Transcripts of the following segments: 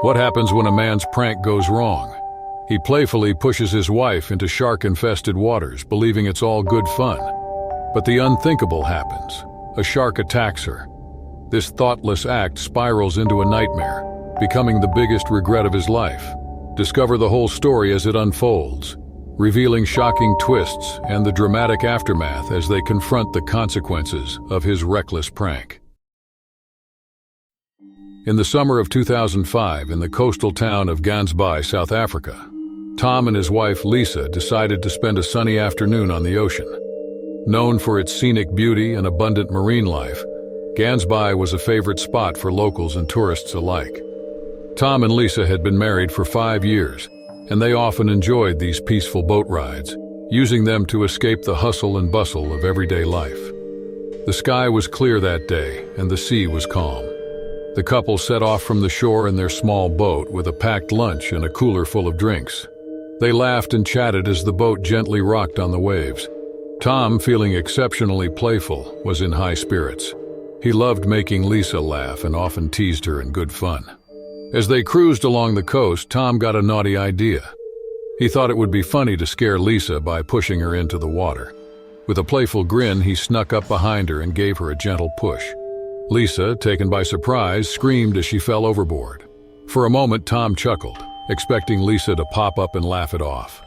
What happens when a man's prank goes wrong? He playfully pushes his wife into shark-infested waters, believing it's all good fun. But the unthinkable happens. A shark attacks her. This thoughtless act spirals into a nightmare, becoming the biggest regret of his life. Discover the whole story as it unfolds, revealing shocking twists and the dramatic aftermath as they confront the consequences of his reckless prank. In the summer of 2005, in the coastal town of Gansbaai, South Africa, Tom and his wife Lisa decided to spend a sunny afternoon on the ocean. Known for its scenic beauty and abundant marine life, Gansbaai was a favorite spot for locals and tourists alike. Tom and Lisa had been married for 5 years, and they often enjoyed these peaceful boat rides, using them to escape the hustle and bustle of everyday life. The sky was clear that day, and the sea was calm. The couple set off from the shore in their small boat with a packed lunch and a cooler full of drinks. They laughed and chatted as the boat gently rocked on the waves. Tom, feeling exceptionally playful, was in high spirits. He loved making Lisa laugh and often teased her in good fun. As they cruised along the coast, Tom got a naughty idea. He thought it would be funny to scare Lisa by pushing her into the water. With a playful grin, he snuck up behind her and gave her a gentle push. Lisa, taken by surprise, screamed as she fell overboard. For a moment, Tom chuckled, expecting Lisa to pop up and laugh it off.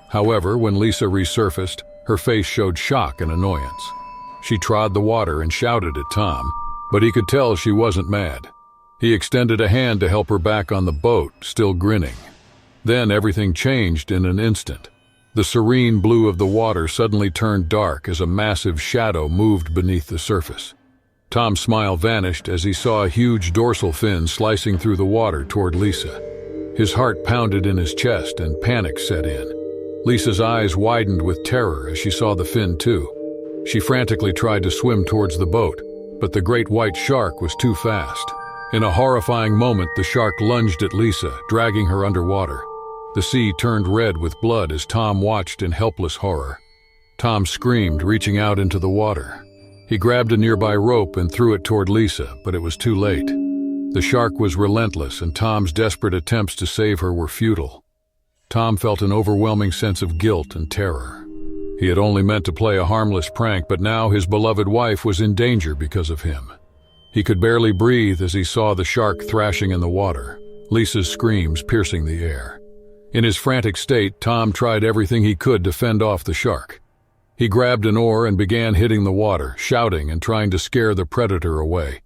However, when Lisa resurfaced, her face showed shock and annoyance. She trod the water and shouted at Tom, but he could tell she wasn't mad. He extended a hand to help her back on the boat, still grinning. Then everything changed in an instant. The serene blue of the water suddenly turned dark as a massive shadow moved beneath the surface. Tom's smile vanished as he saw a huge dorsal fin slicing through the water toward Lisa. His heart pounded in his chest and panic set in. Lisa's eyes widened with terror as she saw the fin too. She frantically tried to swim towards the boat, but the great white shark was too fast. In a horrifying moment, the shark lunged at Lisa, dragging her underwater. The sea turned red with blood as Tom watched in helpless horror. Tom screamed, reaching out into the water. He grabbed a nearby rope and threw it toward Lisa, but it was too late. The shark was relentless, and Tom's desperate attempts to save her were futile. Tom felt an overwhelming sense of guilt and terror. He had only meant to play a harmless prank, but now his beloved wife was in danger because of him. He could barely breathe as he saw the shark thrashing in the water, Lisa's screams piercing the air. In his frantic state, Tom tried everything he could to fend off the shark. He grabbed an oar and began hitting the water, shouting and trying to scare the predator away.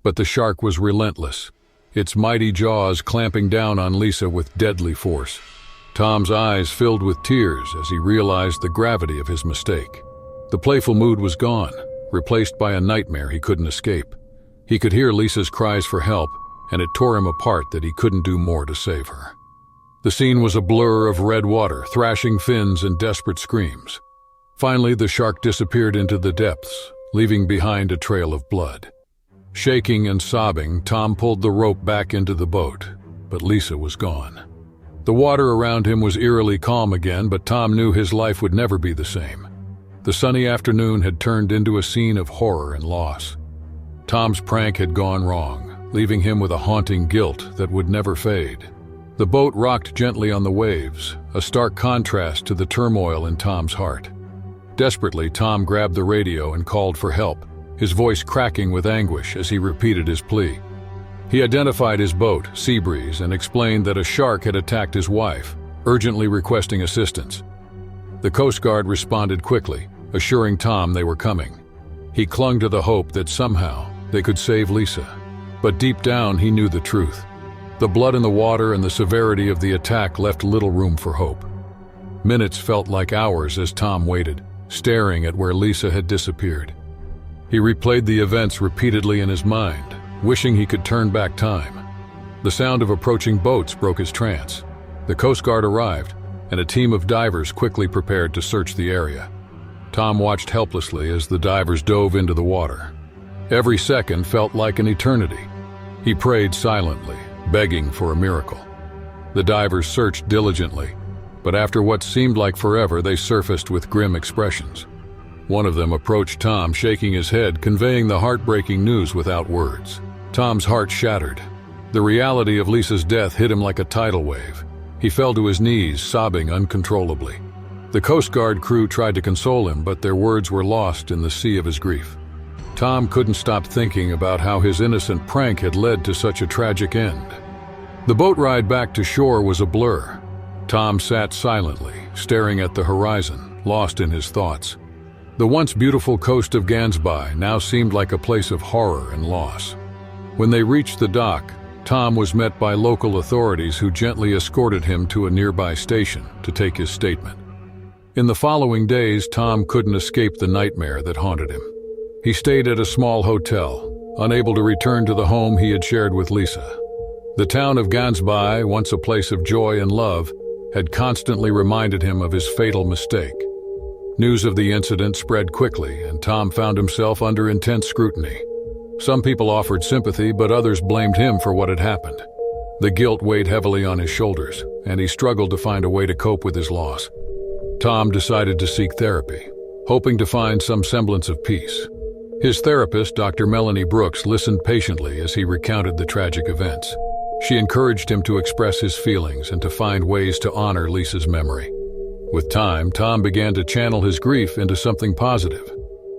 But the shark was relentless, its mighty jaws clamping down on Lisa with deadly force. Tom's eyes filled with tears as he realized the gravity of his mistake. The playful mood was gone, replaced by a nightmare he couldn't escape. He could hear Lisa's cries for help, and it tore him apart that he couldn't do more to save her. The scene was a blur of red water, thrashing fins and desperate screams. Finally, the shark disappeared into the depths, leaving behind a trail of blood. Shaking and sobbing, Tom pulled the rope back into the boat, but Lisa was gone. The water around him was eerily calm again, but Tom knew his life would never be the same. The sunny afternoon had turned into a scene of horror and loss. Tom's prank had gone wrong, leaving him with a haunting guilt that would never fade. The boat rocked gently on the waves, a stark contrast to the turmoil in Tom's heart. Desperately, Tom grabbed the radio and called for help, his voice cracking with anguish as he repeated his plea. He identified his boat, Seabreeze, and explained that a shark had attacked his wife, urgently requesting assistance. The Coast Guard responded quickly, assuring Tom they were coming. He clung to the hope that somehow they could save Lisa. But deep down, he knew the truth. The blood in the water and the severity of the attack left little room for hope. Minutes felt like hours as Tom waited, staring at where Lisa had disappeared. He replayed the events repeatedly in his mind, wishing he could turn back time. The sound of approaching boats broke his trance. The Coast Guard arrived, and a team of divers quickly prepared to search the area. Tom watched helplessly as the divers dove into the water. Every second felt like an eternity. He prayed silently, begging for a miracle. The divers searched diligently, but after what seemed like forever, they surfaced with grim expressions. One of them approached Tom, shaking his head, conveying the heartbreaking news without words. Tom's heart shattered. The reality of Lisa's death hit him like a tidal wave. He fell to his knees, sobbing uncontrollably. The Coast Guard crew tried to console him, but their words were lost in the sea of his grief. Tom couldn't stop thinking about how his innocent prank had led to such a tragic end. The boat ride back to shore was a blur. Tom sat silently, staring at the horizon, lost in his thoughts. The once beautiful coast of Gansby now seemed like a place of horror and loss. When they reached the dock, Tom was met by local authorities who gently escorted him to a nearby station to take his statement. In the following days, Tom couldn't escape the nightmare that haunted him. He stayed at a small hotel, unable to return to the home he had shared with Lisa. The town of Gansby, once a place of joy and love, had constantly reminded him of his fatal mistake. News of the incident spread quickly, and Tom found himself under intense scrutiny. Some people offered sympathy, but others blamed him for what had happened. The guilt weighed heavily on his shoulders, and he struggled to find a way to cope with his loss. Tom decided to seek therapy, hoping to find some semblance of peace. His therapist, Dr. Melanie Brooks, listened patiently as he recounted the tragic events. She encouraged him to express his feelings and to find ways to honor Lisa's memory. With time, Tom began to channel his grief into something positive.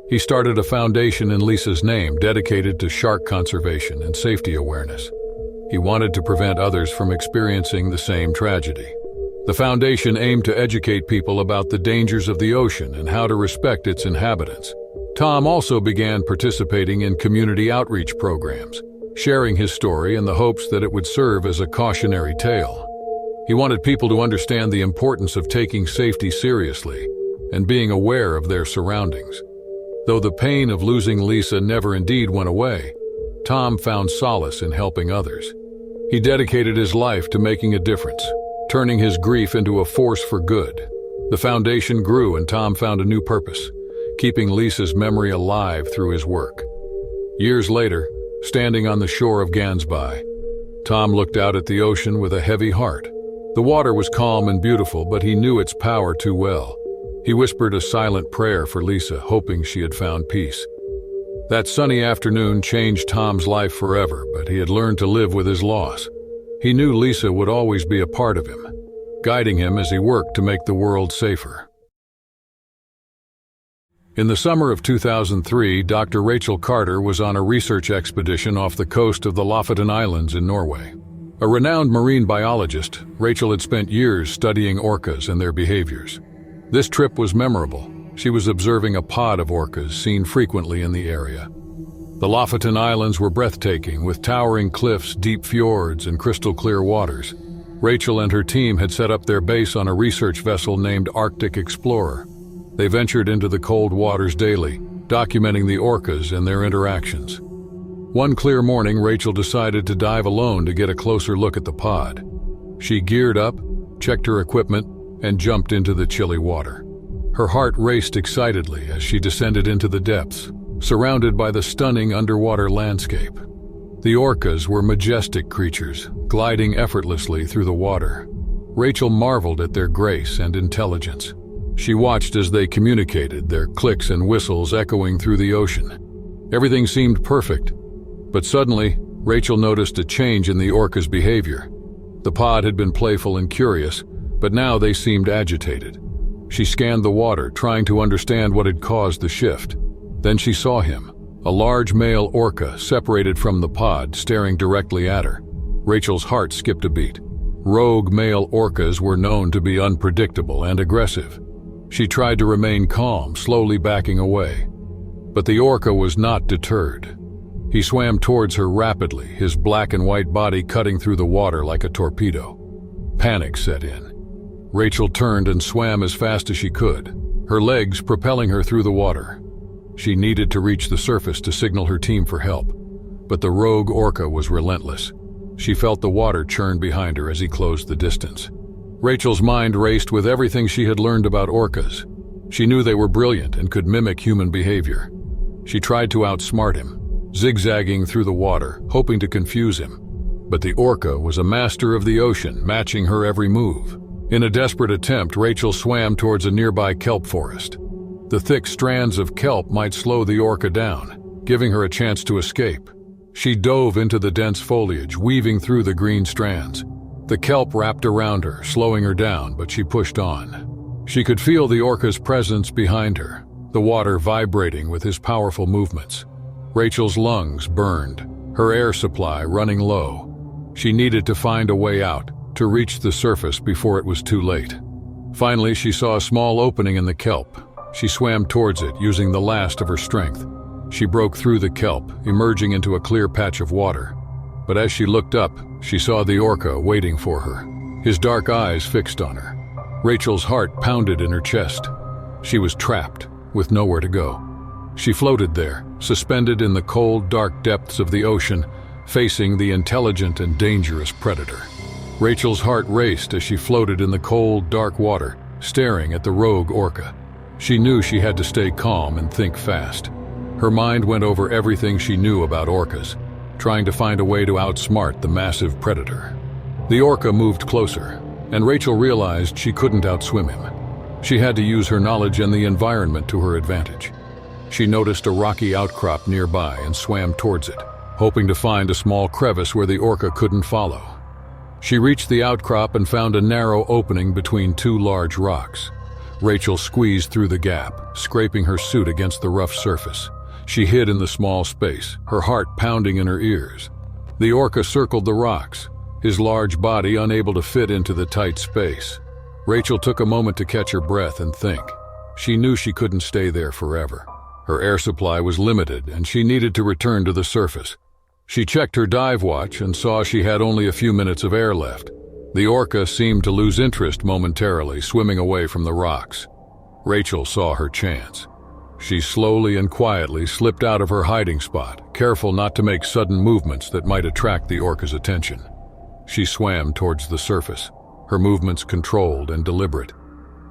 He started a foundation in Lisa's name dedicated to shark conservation and safety awareness. He wanted to prevent others from experiencing the same tragedy. The foundation aimed to educate people about the dangers of the ocean and how to respect its inhabitants. Tom also began participating in community outreach programs, sharing his story in the hopes that it would serve as a cautionary tale. He wanted people to understand the importance of taking safety seriously and being aware of their surroundings. Though the pain of losing Lisa never indeed went away, Tom found solace in helping others. He dedicated his life to making a difference, turning his grief into a force for good. The foundation grew and Tom found a new purpose, keeping Lisa's memory alive through his work. Years later, standing on the shore of Gansby, Tom looked out at the ocean with a heavy heart. The water was calm and beautiful, but he knew its power too well. He whispered a silent prayer for Lisa, hoping she had found peace. That sunny afternoon changed Tom's life forever, but he had learned to live with his loss. He knew Lisa would always be a part of him, guiding him as he worked to make the world safer. In the summer of 2003, Dr. Rachel Carter was on a research expedition off the coast of the Lofoten Islands in Norway. A renowned marine biologist, Rachel had spent years studying orcas and their behaviors. This trip was memorable. She was observing a pod of orcas seen frequently in the area. The Lofoten Islands were breathtaking, with towering cliffs, deep fjords, and crystal-clear waters. Rachel and her team had set up their base on a research vessel named Arctic Explorer. They ventured into the cold waters daily, documenting the orcas and their interactions. One clear morning, Rachel decided to dive alone to get a closer look at the pod. She geared up, checked her equipment, and jumped into the chilly water. Her heart raced excitedly as she descended into the depths, surrounded by the stunning underwater landscape. The orcas were majestic creatures, gliding effortlessly through the water. Rachel marveled at their grace and intelligence. She watched as they communicated, their clicks and whistles echoing through the ocean. Everything seemed perfect, but suddenly, Rachel noticed a change in the orcas' behavior. The pod had been playful and curious, but now they seemed agitated. She scanned the water, trying to understand what had caused the shift. Then she saw him, a large male orca separated from the pod, staring directly at her. Rachel's heart skipped a beat. Rogue male orcas were known to be unpredictable and aggressive. She tried to remain calm, slowly backing away. But the orca was not deterred. He swam towards her rapidly, his black and white body cutting through the water like a torpedo. Panic set in. Rachel turned and swam as fast as she could, her legs propelling her through the water. She needed to reach the surface to signal her team for help, but the rogue orca was relentless. She felt the water churn behind her as he closed the distance. Rachel's mind raced with everything she had learned about orcas. She knew they were brilliant and could mimic human behavior. She tried to outsmart him, zigzagging through the water, hoping to confuse him. But the orca was a master of the ocean, matching her every move. In a desperate attempt, Rachel swam towards a nearby kelp forest. The thick strands of kelp might slow the orca down, giving her a chance to escape. She dove into the dense foliage, weaving through the green strands. The kelp wrapped around her, slowing her down, but she pushed on. She could feel the orca's presence behind her, the water vibrating with his powerful movements. Rachel's lungs burned, her air supply running low. She needed to find a way out, to reach the surface before it was too late. Finally, she saw a small opening in the kelp. She swam towards it, using the last of her strength. She broke through the kelp, emerging into a clear patch of water. But as she looked up, she saw the orca waiting for her, his dark eyes fixed on her. Rachel's heart pounded in her chest. She was trapped, with nowhere to go. She floated there, suspended in the cold, dark depths of the ocean, facing the intelligent and dangerous predator. Rachel's heart raced as she floated in the cold, dark water, staring at the rogue orca. She knew she had to stay calm and think fast. Her mind went over everything she knew about orcas, trying to find a way to outsmart the massive predator. The orca moved closer, and Rachel realized she couldn't outswim him. She had to use her knowledge and the environment to her advantage. She noticed a rocky outcrop nearby and swam towards it, hoping to find a small crevice where the orca couldn't follow. She reached the outcrop and found a narrow opening between two large rocks. Rachel squeezed through the gap, scraping her suit against the rough surface. She hid in the small space, her heart pounding in her ears. The orca circled the rocks, his large body unable to fit into the tight space. Rachel took a moment to catch her breath and think. She knew she couldn't stay there forever. Her air supply was limited, and she needed to return to the surface. She checked her dive watch and saw she had only a few minutes of air left. The orca seemed to lose interest momentarily, swimming away from the rocks. Rachel saw her chance. She slowly and quietly slipped out of her hiding spot, careful not to make sudden movements that might attract the orca's attention. She swam towards the surface, her movements controlled and deliberate.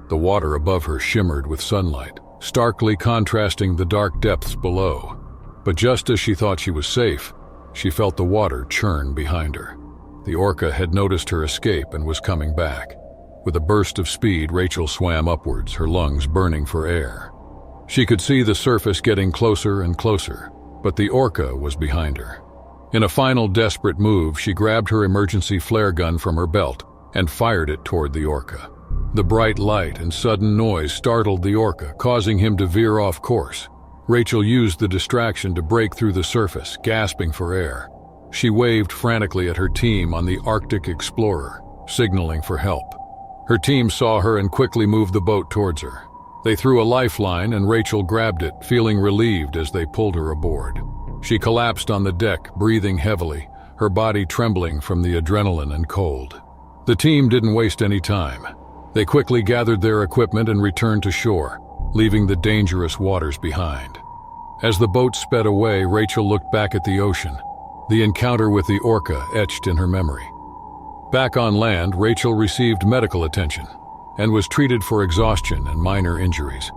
The water above her shimmered with sunlight, starkly contrasting the dark depths below. But just as she thought she was safe, she felt the water churn behind her. The orca had noticed her escape and was coming back. With a burst of speed, Rachel swam upwards, her lungs burning for air. She could see the surface getting closer and closer, but the orca was behind her. In a final desperate move, she grabbed her emergency flare gun from her belt and fired it toward the orca. The bright light and sudden noise startled the orca, causing him to veer off course. Rachel used the distraction to break through the surface, gasping for air. She waved frantically at her team on the Arctic Explorer, signaling for help. Her team saw her and quickly moved the boat towards her. They threw a lifeline and Rachel grabbed it, feeling relieved as they pulled her aboard. She collapsed on the deck, breathing heavily, her body trembling from the adrenaline and cold. The team didn't waste any time. They quickly gathered their equipment and returned to shore, leaving the dangerous waters behind. As the boat sped away, Rachel looked back at the ocean, the encounter with the orca etched in her memory. Back on land, Rachel received medical attention and was treated for exhaustion and minor injuries.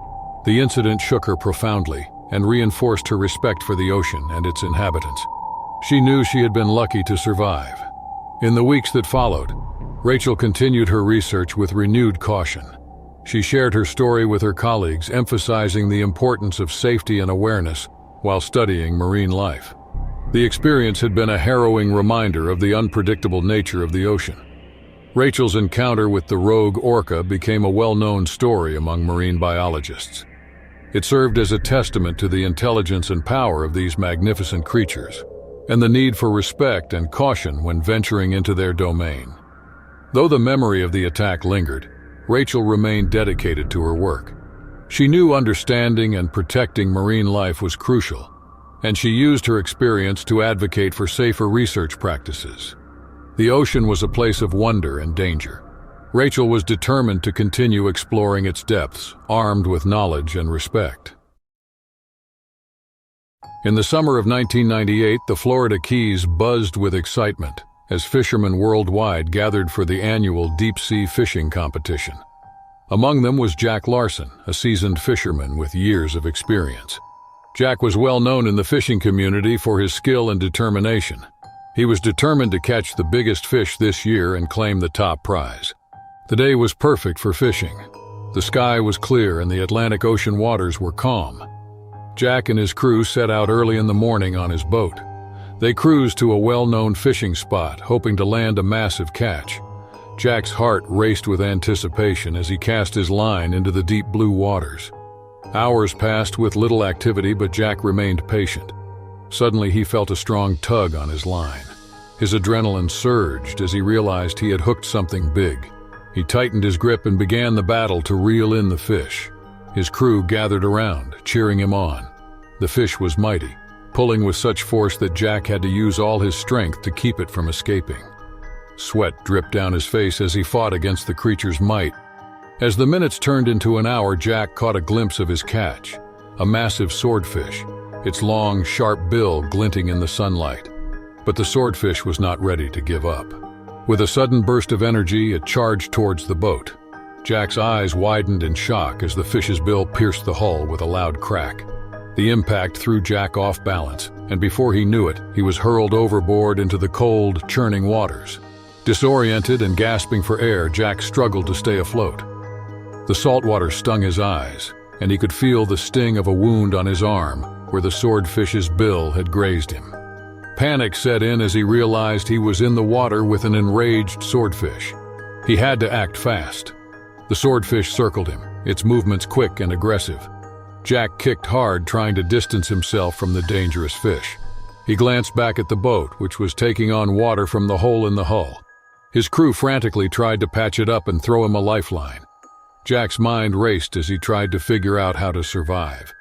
The incident shook her profoundly and reinforced her respect for the ocean and its inhabitants. She knew she had been lucky to survive. In the weeks that followed, Rachel continued her research with renewed caution. She shared her story with her colleagues, emphasizing the importance of safety and awareness while studying marine life. The experience had been a harrowing reminder of the unpredictable nature of the ocean. Rachel's encounter with the rogue orca became a well-known story among marine biologists. It served as a testament to the intelligence and power of these magnificent creatures, and the need for respect and caution when venturing into their domain. Though the memory of the attack lingered, Rachel remained dedicated to her work. She knew understanding and protecting marine life was crucial, and she used her experience to advocate for safer research practices. The ocean was a place of wonder and danger. Rachel was determined to continue exploring its depths, armed with knowledge and respect. In the summer of 1998, the Florida Keys buzzed with excitement as fishermen worldwide gathered for the annual deep-sea fishing competition. Among them was Jack Larson, a seasoned fisherman with years of experience. Jack was well known in the fishing community for his skill and determination. He was determined to catch the biggest fish this year and claim the top prize. The day was perfect for fishing. The sky was clear and the Atlantic Ocean waters were calm. Jack and his crew set out early in the morning on his boat. They cruised to a well-known fishing spot, hoping to land a massive catch. Jack's heart raced with anticipation as he cast his line into the deep blue waters. Hours passed with little activity, but Jack remained patient. Suddenly, he felt a strong tug on his line. His adrenaline surged as he realized he had hooked something big. He tightened his grip and began the battle to reel in the fish. His crew gathered around, cheering him on. The fish was mighty, pulling with such force that Jack had to use all his strength to keep it from escaping. Sweat dripped down his face as he fought against the creature's might. As the minutes turned into an hour, Jack caught a glimpse of his catch, a massive swordfish, its long, sharp bill glinting in the sunlight. But the swordfish was not ready to give up. With a sudden burst of energy, it charged towards the boat. Jack's eyes widened in shock as the fish's bill pierced the hull with a loud crack. The impact threw Jack off balance, and before he knew it, he was hurled overboard into the cold, churning waters. Disoriented and gasping for air, Jack struggled to stay afloat. The salt water stung his eyes, and he could feel the sting of a wound on his arm where the swordfish's bill had grazed him. Panic set in as he realized he was in the water with an enraged swordfish. He had to act fast. The swordfish circled him, its movements quick and aggressive. Jack kicked hard, trying to distance himself from the dangerous fish. He glanced back at the boat, which was taking on water from the hole in the hull. His crew frantically tried to patch it up and throw him a lifeline. Jack's mind raced as he tried to figure out how to survive.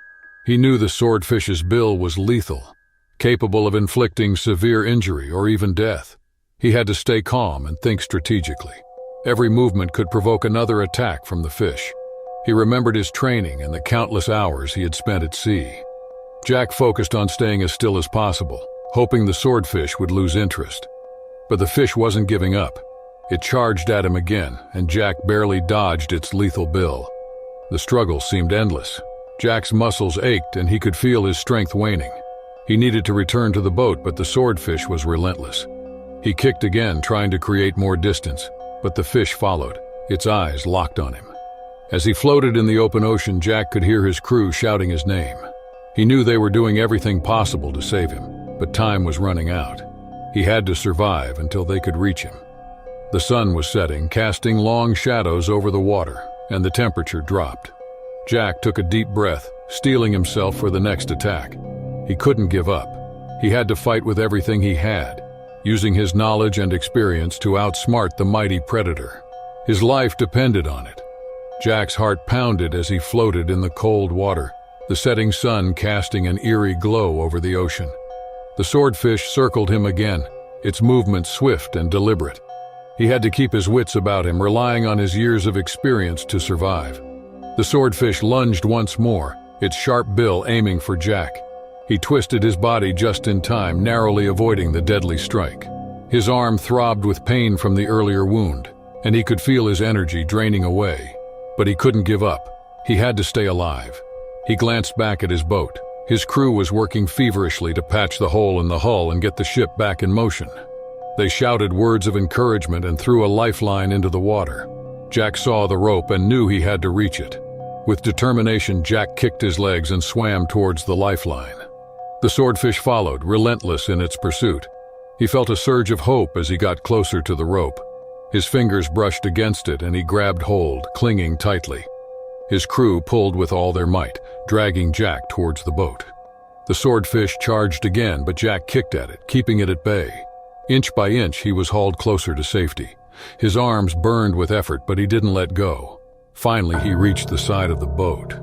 He knew the swordfish's bill was lethal, capable of inflicting severe injury or even death. He had to stay calm and think strategically. Every movement could provoke another attack from the fish. He remembered his training and the countless hours he had spent at sea. Jack focused on staying as still as possible, hoping the swordfish would lose interest. But the fish wasn't giving up. It charged at him again, and Jack barely dodged its lethal bill. The struggle seemed endless. Jack's muscles ached and he could feel his strength waning. He needed to return to the boat, but the swordfish was relentless. He kicked again, trying to create more distance, but the fish followed, its eyes locked on him. As he floated in the open ocean, Jack could hear his crew shouting his name. He knew they were doing everything possible to save him, but time was running out. He had to survive until they could reach him. The sun was setting, casting long shadows over the water, and the temperature dropped. Jack took a deep breath, steeling himself for the next attack. He couldn't give up. He had to fight with everything he had, using his knowledge and experience to outsmart the mighty predator. His life depended on it. Jack's heart pounded as he floated in the cold water, the setting sun casting an eerie glow over the ocean. The swordfish circled him again, its movements swift and deliberate. He had to keep his wits about him, relying on his years of experience to survive. The swordfish lunged once more, its sharp bill aiming for Jack. He twisted his body just in time, narrowly avoiding the deadly strike. His arm throbbed with pain from the earlier wound, and he could feel his energy draining away. But he couldn't give up. He had to stay alive. He glanced back at his boat. His crew was working feverishly to patch the hole in the hull and get the ship back in motion. They shouted words of encouragement and threw a lifeline into the water. Jack saw the rope and knew he had to reach it. With determination, Jack kicked his legs and swam towards the lifeline. The swordfish followed, relentless in its pursuit. He felt a surge of hope as he got closer to the rope. His fingers brushed against it and he grabbed hold, clinging tightly. His crew pulled with all their might, dragging Jack towards the boat. The swordfish charged again, but Jack kicked at it, keeping it at bay. Inch by inch, he was hauled closer to safety. His arms burned with effort, but he didn't let go. Finally, he reached the side of the boat.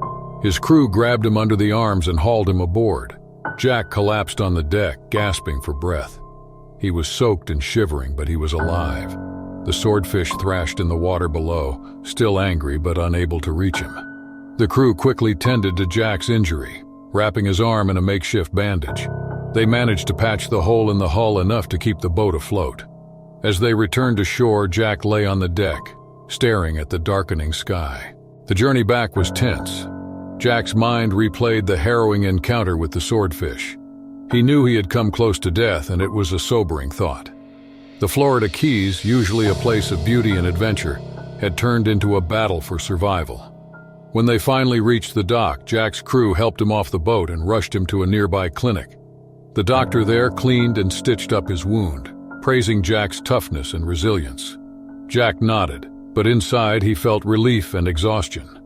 His crew grabbed him under the arms and hauled him aboard. Jack collapsed on the deck, gasping for breath. He was soaked and shivering, but he was alive. The swordfish thrashed in the water below, still angry but unable to reach him. The crew quickly tended to Jack's injury, wrapping his arm in a makeshift bandage. They managed to patch the hole in the hull enough to keep the boat afloat. As they returned to shore, Jack lay on the deck, staring at the darkening sky. The journey back was tense. Jack's mind replayed the harrowing encounter with the swordfish. He knew he had come close to death, and it was a sobering thought. The Florida Keys, usually a place of beauty and adventure, had turned into a battle for survival. When they finally reached the dock, Jack's crew helped him off the boat and rushed him to a nearby clinic. The doctor there cleaned and stitched up his wound, praising Jack's toughness and resilience. Jack nodded, but inside he felt relief and exhaustion.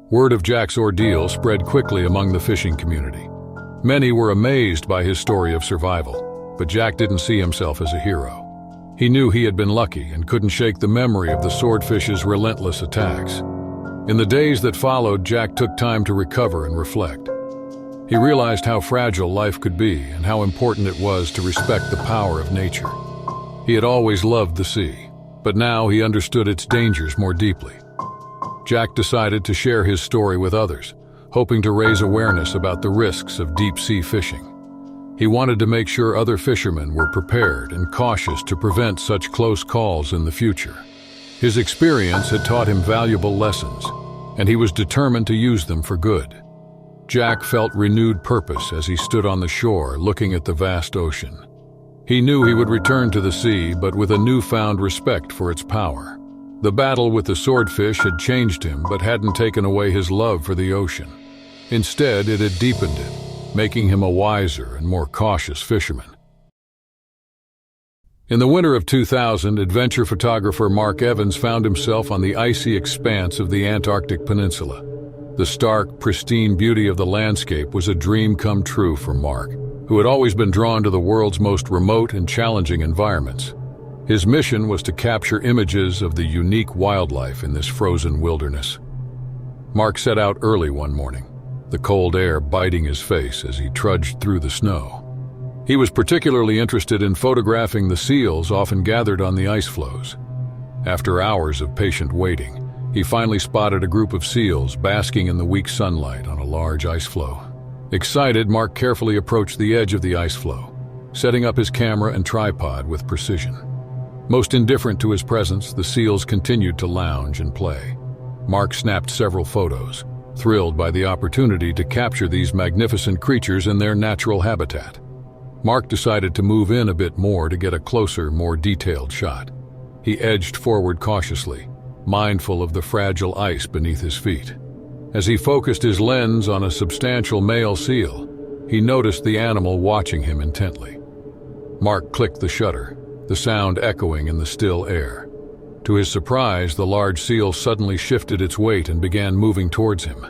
Word of Jack's ordeal spread quickly among the fishing community. Many were amazed by his story of survival, but Jack didn't see himself as a hero. He knew he had been lucky and couldn't shake the memory of the swordfish's relentless attacks. In the days that followed, Jack took time to recover and reflect. He realized how fragile life could be and how important it was to respect the power of nature. He had always loved the sea, but now he understood its dangers more deeply. Jack decided to share his story with others, hoping to raise awareness about the risks of deep-sea fishing. He wanted to make sure other fishermen were prepared and cautious to prevent such close calls in the future. His experience had taught him valuable lessons, and he was determined to use them for good. Jack felt renewed purpose as he stood on the shore looking at the vast ocean. He knew he would return to the sea, but with a newfound respect for its power. The battle with the swordfish had changed him, but hadn't taken away his love for the ocean. Instead, it had deepened it, making him a wiser and more cautious fisherman. In the winter of 2000, adventure photographer Mark Evans found himself on the icy expanse of the Antarctic Peninsula. The stark, pristine beauty of the landscape was a dream come true for Mark, who had always been drawn to the world's most remote and challenging environments. His mission was to capture images of the unique wildlife in this frozen wilderness. Mark set out early one morning, the cold air biting his face as he trudged through the snow. He was particularly interested in photographing the seals often gathered on the ice floes. After hours of patient waiting, he finally spotted a group of seals basking in the weak sunlight on a large ice floe. Excited, Mark carefully approached the edge of the ice floe, setting up his camera and tripod with precision. Most indifferent to his presence, the seals continued to lounge and play. Mark snapped several photos, thrilled by the opportunity to capture these magnificent creatures in their natural habitat. Mark decided to move in a bit more to get a closer, more detailed shot. He edged forward cautiously, mindful of the fragile ice beneath his feet. As he focused his lens on a substantial male seal, he noticed the animal watching him intently. Mark clicked the shutter, the sound echoing in the still air. To his surprise, the large seal suddenly shifted its weight and began moving towards him.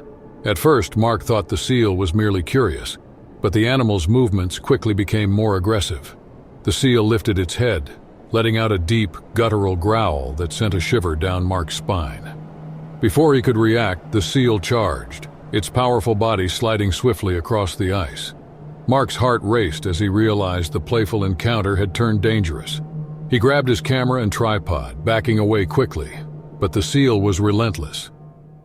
At first, Mark thought the seal was merely curious, but the animal's movements quickly became more aggressive. The seal lifted its head, letting out a deep, guttural growl that sent a shiver down Mark's spine. Before he could react, the seal charged, its powerful body sliding swiftly across the ice. Mark's heart raced as he realized the playful encounter had turned dangerous. He grabbed his camera and tripod, backing away quickly, but the seal was relentless.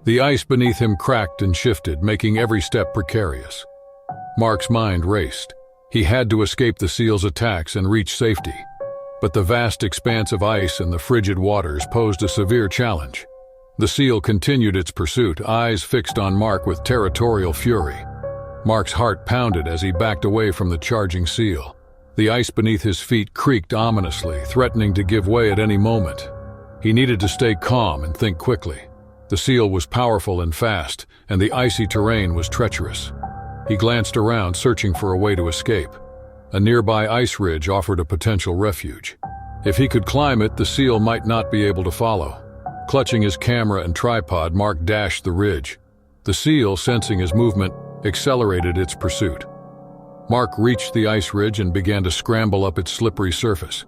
The ice beneath him cracked and shifted, making every step precarious. Mark's mind raced. He had to escape the seal's attacks and reach safety. But the vast expanse of ice and the frigid waters posed a severe challenge. The seal continued its pursuit, eyes fixed on Mark with territorial fury. Mark's heart pounded as he backed away from the charging seal. The ice beneath his feet creaked ominously, threatening to give way at any moment. He needed to stay calm and think quickly. The seal was powerful and fast, and the icy terrain was treacherous. He glanced around, searching for a way to escape. A nearby ice ridge offered a potential refuge. If he could climb it, the seal might not be able to follow. Clutching his camera and tripod, Mark dashed the ridge. The seal, sensing his movement, accelerated its pursuit. Mark reached the ice ridge and began to scramble up its slippery surface.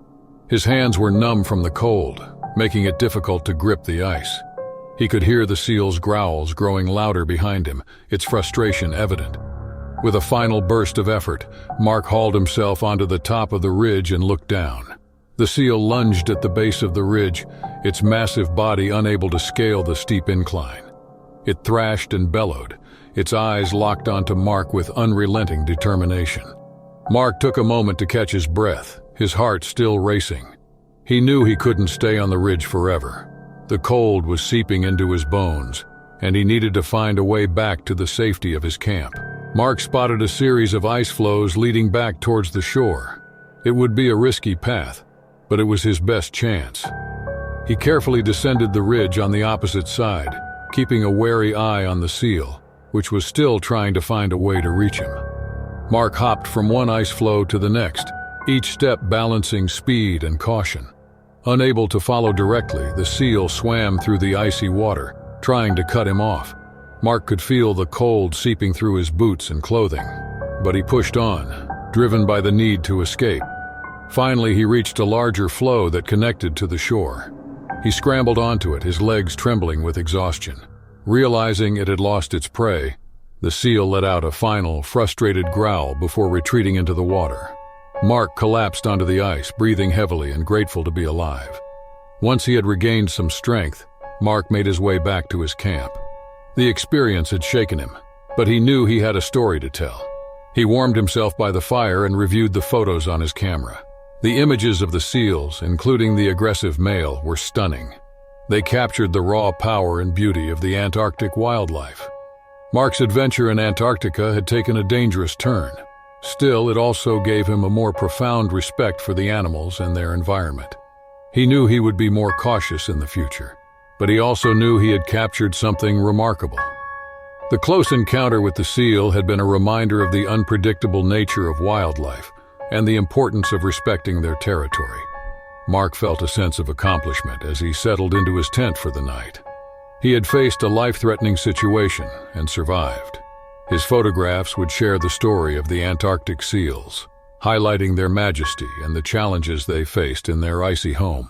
His hands were numb from the cold, making it difficult to grip the ice. He could hear the seal's growls growing louder behind him, its frustration evident. With a final burst of effort, Mark hauled himself onto the top of the ridge and looked down. The seal lunged at the base of the ridge, its massive body unable to scale the steep incline. It thrashed and bellowed, its eyes locked onto Mark with unrelenting determination. Mark took a moment to catch his breath, his heart still racing. He knew he couldn't stay on the ridge forever. The cold was seeping into his bones, and he needed to find a way back to the safety of his camp. Mark spotted a series of ice floes leading back towards the shore. It would be a risky path, but it was his best chance. He carefully descended the ridge on the opposite side, keeping a wary eye on the seal, which was still trying to find a way to reach him. Mark hopped from one ice floe to the next, each step balancing speed and caution. Unable to follow directly, the seal swam through the icy water, trying to cut him off. Mark could feel the cold seeping through his boots and clothing, but he pushed on, driven by the need to escape. Finally, he reached a larger floe that connected to the shore. He scrambled onto it, his legs trembling with exhaustion. Realizing it had lost its prey, the seal let out a final, frustrated growl before retreating into the water. Mark collapsed onto the ice, breathing heavily and grateful to be alive. Once he had regained some strength, Mark made his way back to his camp. The experience had shaken him, but he knew he had a story to tell. He warmed himself by the fire and reviewed the photos on his camera. The images of the seals, including the aggressive male, were stunning. They captured the raw power and beauty of the Antarctic wildlife. Mark's adventure in Antarctica had taken a dangerous turn. Still, it also gave him a more profound respect for the animals and their environment. He knew he would be more cautious in the future, but he also knew he had captured something remarkable. The close encounter with the seal had been a reminder of the unpredictable nature of wildlife and the importance of respecting their territory. Mark felt a sense of accomplishment as he settled into his tent for the night. He had faced a life-threatening situation and survived. His photographs would share the story of the Antarctic seals, highlighting their majesty and the challenges they faced in their icy home.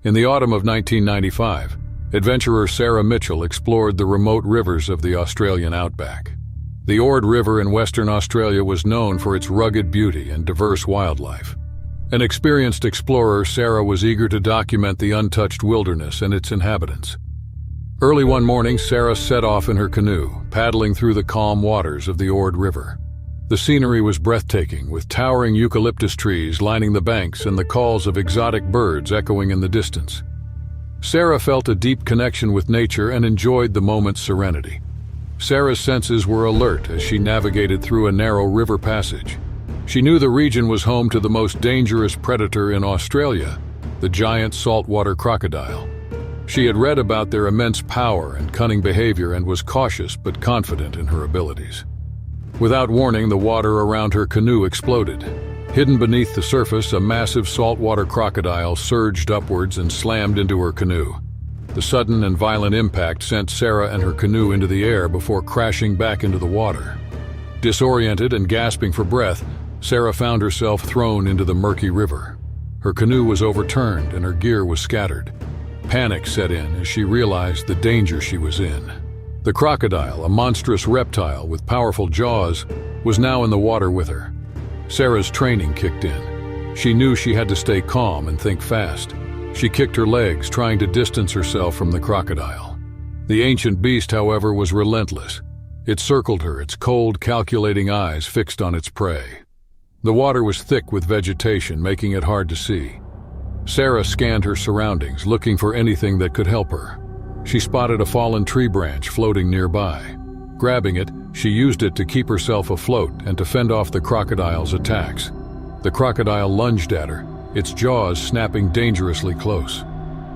In the autumn of 1995, adventurer Sarah Mitchell explored the remote rivers of the Australian outback. The Ord River in Western Australia was known for its rugged beauty and diverse wildlife. An experienced explorer, Sarah was eager to document the untouched wilderness and its inhabitants. Early one morning, Sarah set off in her canoe, paddling through the calm waters of the Ord River. The scenery was breathtaking, with towering eucalyptus trees lining the banks and the calls of exotic birds echoing in the distance. Sarah felt a deep connection with nature and enjoyed the moment's serenity. Sarah's senses were alert as she navigated through a narrow river passage. She knew the region was home to the most dangerous predator in Australia, the giant saltwater crocodile. She had read about their immense power and cunning behavior and was cautious but confident in her abilities. Without warning, the water around her canoe exploded. Hidden beneath the surface, a massive saltwater crocodile surged upwards and slammed into her canoe. The sudden and violent impact sent Sarah and her canoe into the air before crashing back into the water. Disoriented and gasping for breath, Sarah found herself thrown into the murky river. Her canoe was overturned and her gear was scattered. Panic set in as she realized the danger she was in. The crocodile, a monstrous reptile with powerful jaws, was now in the water with her. Sarah's training kicked in. She knew she had to stay calm and think fast. She kicked her legs, trying to distance herself from the crocodile. The ancient beast, however, was relentless. It circled her, its cold, calculating eyes fixed on its prey. The water was thick with vegetation, making it hard to see. Sarah scanned her surroundings, looking for anything that could help her. She spotted a fallen tree branch floating nearby. Grabbing it, she used it to keep herself afloat and to fend off the crocodile's attacks. The crocodile lunged at her, its jaws snapping dangerously close.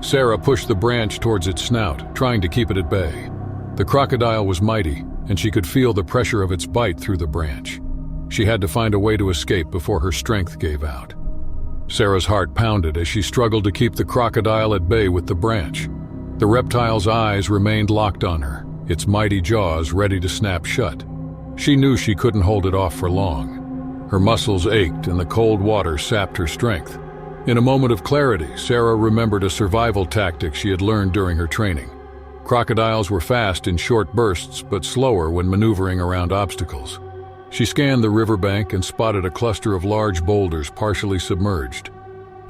Sarah pushed the branch towards its snout, trying to keep it at bay. The crocodile was mighty, and she could feel the pressure of its bite through the branch. She had to find a way to escape before her strength gave out. Sarah's heart pounded as she struggled to keep the crocodile at bay with the branch. The reptile's eyes remained locked on her, its mighty jaws ready to snap shut. She knew she couldn't hold it off for long. Her muscles ached and the cold water sapped her strength. In a moment of clarity, Sarah remembered a survival tactic she had learned during her training. Crocodiles were fast in short bursts but slower when maneuvering around obstacles. She scanned the riverbank and spotted a cluster of large boulders partially submerged.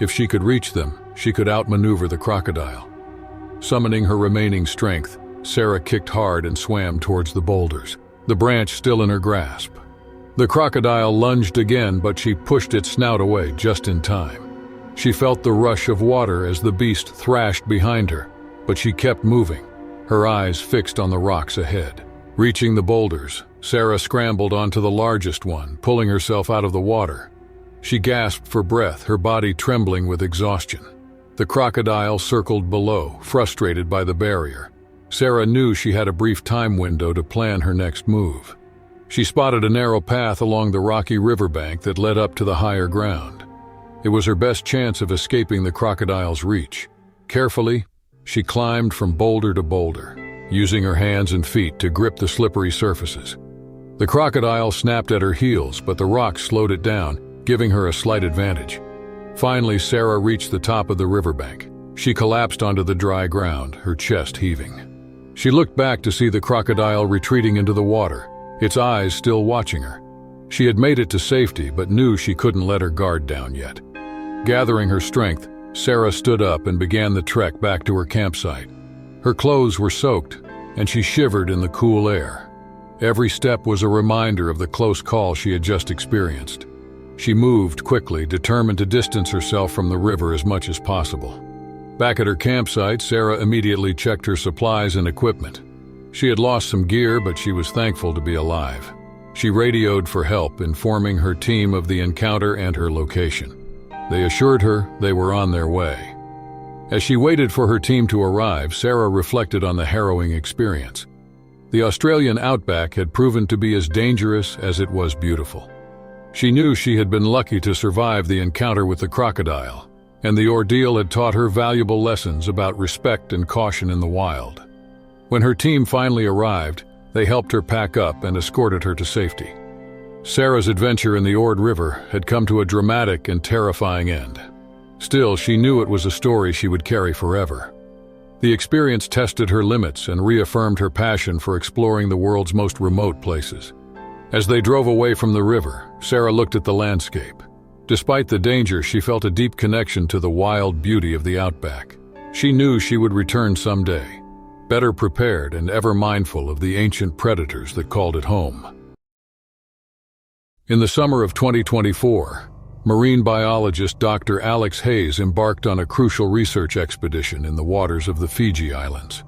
If she could reach them, she could outmaneuver the crocodile. Summoning her remaining strength, Sarah kicked hard and swam towards the boulders, the branch still in her grasp. The crocodile lunged again, but she pushed its snout away just in time. She felt the rush of water as the beast thrashed behind her, but she kept moving, her eyes fixed on the rocks ahead. Reaching the boulders, Sarah scrambled onto the largest one, pulling herself out of the water. She gasped for breath, her body trembling with exhaustion. The crocodile circled below, frustrated by the barrier. Sarah knew she had a brief time window to plan her next move. She spotted a narrow path along the rocky riverbank that led up to the higher ground. It was her best chance of escaping the crocodile's reach. Carefully, she climbed from boulder to boulder, using her hands and feet to grip the slippery surfaces. The crocodile snapped at her heels, but the rocks slowed it down, giving her a slight advantage. Finally, Sarah reached the top of the riverbank. She collapsed onto the dry ground, her chest heaving. She looked back to see the crocodile retreating into the water, its eyes still watching her. She had made it to safety, but knew she couldn't let her guard down yet. Gathering her strength, Sarah stood up and began the trek back to her campsite. Her clothes were soaked, and she shivered in the cool air. Every step was a reminder of the close call she had just experienced. She moved quickly, determined to distance herself from the river as much as possible. Back at her campsite, Sarah immediately checked her supplies and equipment. She had lost some gear, but she was thankful to be alive. She radioed for help, informing her team of the encounter and her location. They assured her they were on their way. As she waited for her team to arrive, Sarah reflected on the harrowing experience. The Australian outback had proven to be as dangerous as it was beautiful. She knew she had been lucky to survive the encounter with the crocodile, and the ordeal had taught her valuable lessons about respect and caution in the wild. When her team finally arrived, they helped her pack up and escorted her to safety. Sarah's adventure in the Ord River had come to a dramatic and terrifying end. Still, she knew it was a story she would carry forever. The experience tested her limits and reaffirmed her passion for exploring the world's most remote places. As they drove away from the river, Sarah looked at the landscape. Despite the danger, she felt a deep connection to the wild beauty of the outback. She knew she would return someday, better prepared and ever mindful of the ancient predators that called it home. In the summer of 2024, marine biologist Dr. Alex Hayes embarked on a crucial research expedition in the waters of the Fiji Islands.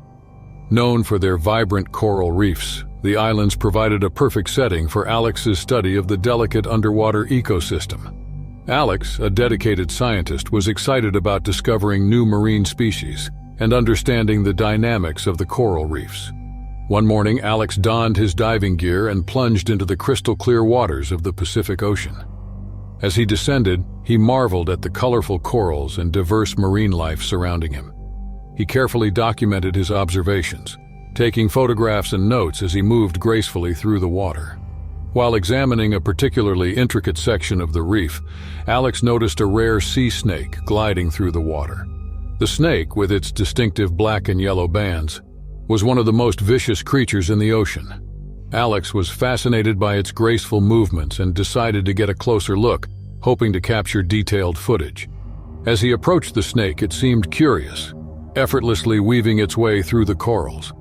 Known for their vibrant coral reefs, the islands provided a perfect setting for Alex's study of the delicate underwater ecosystem. Alex, a dedicated scientist, was excited about discovering new marine species and understanding the dynamics of the coral reefs. One morning, Alex donned his diving gear and plunged into the crystal-clear waters of the Pacific Ocean. As he descended, he marveled at the colorful corals and diverse marine life surrounding him. He carefully documented his observations, taking photographs and notes as he moved gracefully through the water. While examining a particularly intricate section of the reef, Alex noticed a rare sea snake gliding through the water. The snake, with its distinctive black and yellow bands, was one of the most vicious creatures in the ocean. Alex was fascinated by its graceful movements and decided to get a closer look, hoping to capture detailed footage. As he approached the snake, it seemed curious, effortlessly weaving its way through the corals.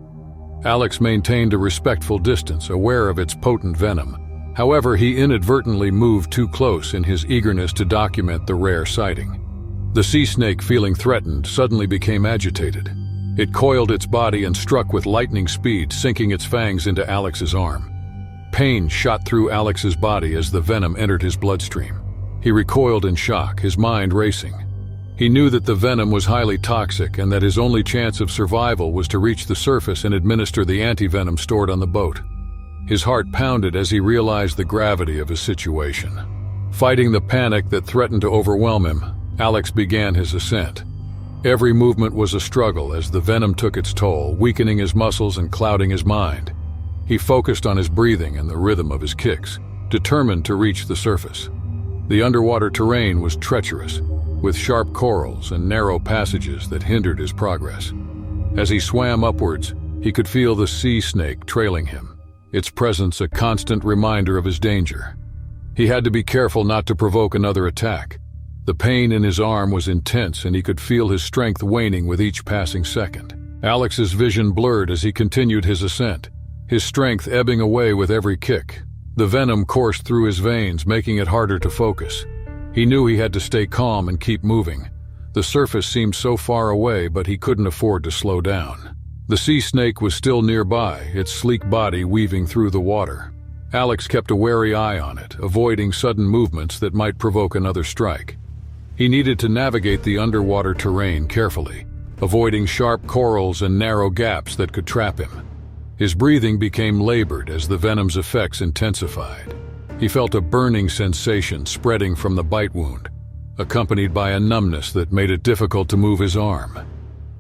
Alex maintained a respectful distance, aware of its potent venom. However, he inadvertently moved too close in his eagerness to document the rare sighting. The sea snake, feeling threatened, suddenly became agitated. It coiled its body and struck with lightning speed, sinking its fangs into Alex's arm. Pain shot through Alex's body as the venom entered his bloodstream. He recoiled in shock, his mind racing. He knew that the venom was highly toxic and that his only chance of survival was to reach the surface and administer the anti-venom stored on the boat. His heart pounded as he realized the gravity of his situation. Fighting the panic that threatened to overwhelm him, Alex began his ascent. Every movement was a struggle as the venom took its toll, weakening his muscles and clouding his mind. He focused on his breathing and the rhythm of his kicks, determined to reach the surface. The underwater terrain was treacherous, with sharp corals and narrow passages that hindered his progress. As he swam upwards, he could feel the sea snake trailing him, its presence a constant reminder of his danger. He had to be careful not to provoke another attack. The pain in his arm was intense and he could feel his strength waning with each passing second. Alex's vision blurred as he continued his ascent, his strength ebbing away with every kick. The venom coursed through his veins, making it harder to focus. He knew he had to stay calm and keep moving. The surface seemed so far away, but he couldn't afford to slow down. The sea snake was still nearby, its sleek body weaving through the water. Alex kept a wary eye on it, avoiding sudden movements that might provoke another strike. He needed to navigate the underwater terrain carefully, avoiding sharp corals and narrow gaps that could trap him. His breathing became labored as the venom's effects intensified. He felt a burning sensation spreading from the bite wound, accompanied by a numbness that made it difficult to move his arm.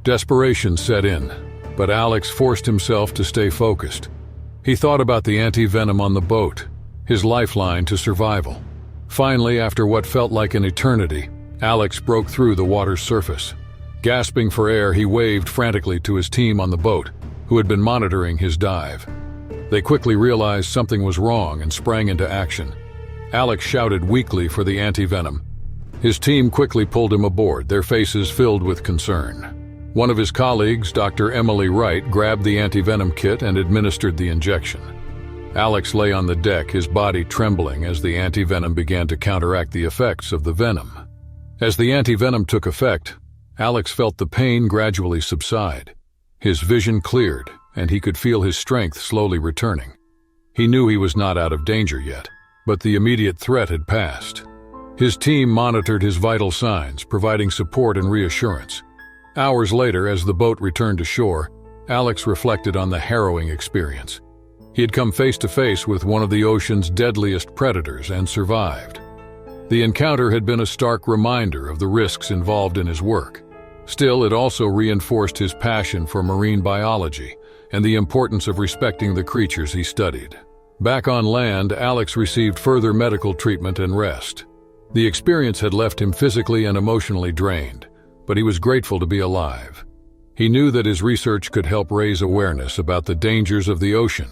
Desperation set in, but Alex forced himself to stay focused. He thought about the anti-venom on the boat, his lifeline to survival. Finally, after what felt like an eternity, Alex broke through the water's surface. Gasping for air, he waved frantically to his team on the boat, who had been monitoring his dive. They quickly realized something was wrong and sprang into action. Alex shouted weakly for the anti-venom. His team quickly pulled him aboard, their faces filled with concern. One of his colleagues, Dr. Emily Wright, grabbed the anti-venom kit and administered the injection. Alex lay on the deck, his body trembling as the anti-venom began to counteract the effects of the venom. As the anti-venom took effect, Alex felt the pain gradually subside. His vision cleared, and he could feel his strength slowly returning. He knew he was not out of danger yet, but the immediate threat had passed. His team monitored his vital signs, providing support and reassurance. Hours later, as the boat returned to shore, Alex reflected on the harrowing experience. He had come face to face with one of the ocean's deadliest predators and survived. The encounter had been a stark reminder of the risks involved in his work. Still, it also reinforced his passion for marine biology and the importance of respecting the creatures he studied. Back on land, Alex received further medical treatment and rest. The experience had left him physically and emotionally drained, but he was grateful to be alive. He knew that his research could help raise awareness about the dangers of the ocean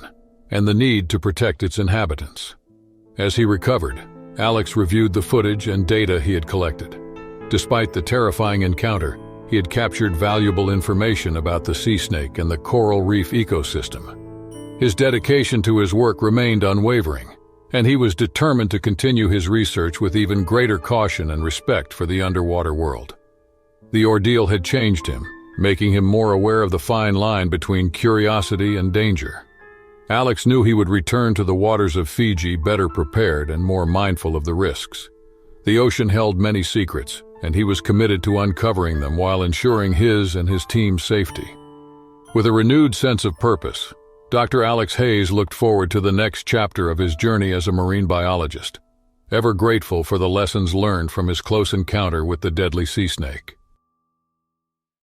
and the need to protect its inhabitants. As he recovered, Alex reviewed the footage and data he had collected. Despite the terrifying encounter, he had captured valuable information about the sea snake and the coral reef ecosystem. His dedication to his work remained unwavering, and he was determined to continue his research with even greater caution and respect for the underwater world. The ordeal had changed him, making him more aware of the fine line between curiosity and danger. Alex knew he would return to the waters of Fiji better prepared and more mindful of the risks. The ocean held many secrets, and he was committed to uncovering them while ensuring his and his team's safety. With a renewed sense of purpose, Dr. Alex Hayes looked forward to the next chapter of his journey as a marine biologist, ever grateful for the lessons learned from his close encounter with the deadly sea snake.